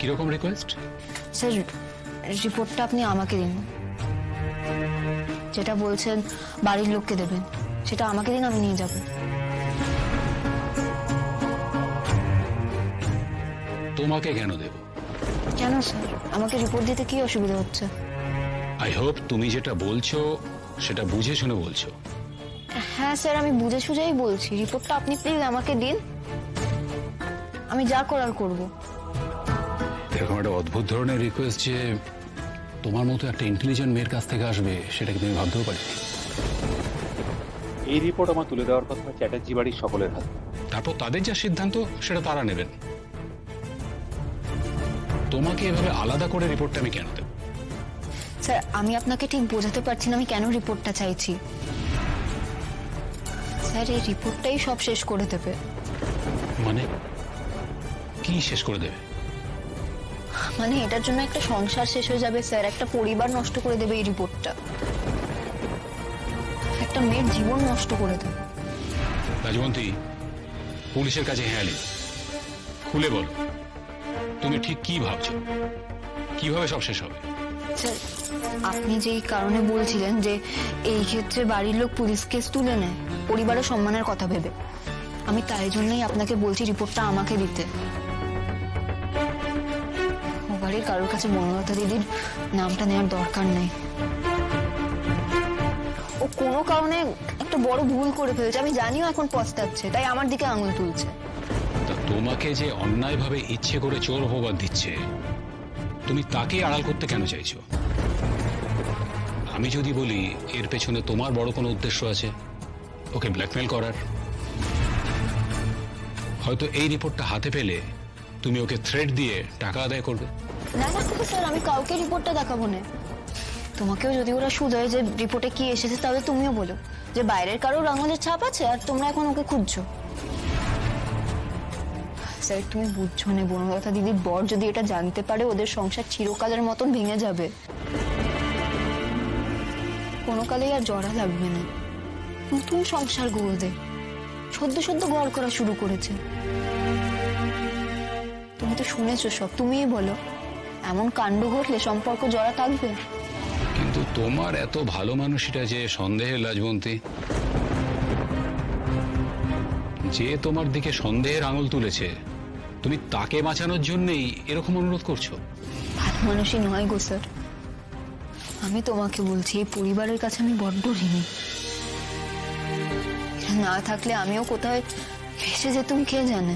কিরকম request? Sir রিপোর্টটা আপনি আমাকে দিন, যেটা বলছেন বাড়ির লোককে দেবেন সেটা আমাকে দিন, আমি নিয়ে যাব। তোমাকে কেন দেব? কেন স্যার, আমাকে রিপোর্ট দিতে কি অসুবিধা হচ্ছে? আই হোপ তুমি যেটা বলছো সেটা বুঝে শুনে বলছো। হ্যাঁ স্যার, আমি বুঝে সুঝেই বলছি, রিপোর্টটা আপনি প্লিজ আমাকে দিন, আমি যা করার করব। এরকম একটা অদ্ভুত ধরনের রিকোয়েস্ট যে তোমার মতো একটা ইন্টেলিজেন্ট মেয়ের কাছ থেকে আসবে সেটাকে তুমি ভাবতেও পারি। এই রিপোর্ট আমার তুলে দেওয়ার কথা চ্যাটার্জি বাড়ির সকলের হাতে। তারপর তাদের যা সিদ্ধান্ত সেটা তারা নেবেন। তোমাকে এভাবে আলাদা করে রিপোর্টটা আমি কেন দেব? স্যার আমি আপনাকে ঠিক বোঝাতে পারছি না আমি কেন রিপোর্টটা চাইছি। স্যার এই রিপোর্টটাই সব শেষ করে দেবে। মানে কি শেষ করে দেবে? মানে এটার জন্য একটা সংসার শেষ হয়ে যাবে স্যার, একটা পরিবার নষ্ট করে দেবে এই রিপোর্টটা, একটা মেয়ের জীবন নষ্ট করে দেবে। রাজবন্তী, পুলিশের কাছে হেয়ালি, খুলে বল তুমি ঠিক কি ভাবছো, কিভাবে সব শেষ হবে? স্যার আপনি যেই কারণে বলছিলেন যে এই ক্ষেত্রে বাড়ির লোক পুলিশ কেস তুলে নেয় পরিবারের সম্মানের কথা ভেবে, আমি তাই জন্যই আপনাকে বলছি রিপোর্টটা আমাকে দিতে। ও বাড়ির কারোর কাছে বনলতা দিদির নামটা নেওয়ার দরকার নেই। ও কোনো কারণে একটা বড় ভুল করে ফেলেছে, আমি জানিও এখন পস্তাচ্ছে, তাই আমার দিকে আঙুল তুলছে। তা তোমাকে যে অন্যায়ভাবে ইচ্ছে করে চোর অপবাদ দিচ্ছে তুমি তাকে আড়াল করতে কেন চাইছো? আমি যদি বলি এর পেছনে তোমার বড় কোনো উদ্দেশ্য আছে, ওকে ব্ল্যাকমেল করার, হয়তো এই রিপোর্টটা হাতে পেলে তুমি ওকে থ্রেট দিয়ে টাকা আদায় করবে। না না স্যার, আমি কাউকে রিপোর্টটা দেখাবো না। তোমাকেও যদি ওরা শুধায় যে রিপোর্টে কি এসেছে তাহলে তুমিও বলো যে বাইরের কারোর আঙুলের ছাপ আছে আর তোমরা এখন ওকে খুঁজছো। স্যার তুমি বুঝছো না, বনলতা দিদির বর যদি এটা জানতে পারে ওদের সংসার চিরকালের মতন ভেঙে যাবে, কোনো কালেই আর জড়া লাগবে না, নতুন সংসার গড়বে, সদ্য সদ্য ঘর করা শুরু করেছে। তুমি তো শুনেছো সব, তুমিই বলো এমন কাণ্ড ঘটলে সম্পর্ক জড়া থাকবে? কিন্তু তোমার এত ভালো মানুষটা যে সন্দেহের, রাজবন্তী, যে তোমার দিকে সন্দেহের আঙুল তুলেছে তুমি তাকে বাঁচানোর জন্যই এরকম অনুরোধ করছো? ভালো মানুষই নয় গো স্যার, আমি তোমাকে বলছি এই পরিবারের কাছে আমি বড্ড ঋণী। না থাকলে আমিও কোথায় ভেসে যেতুম কে জানে।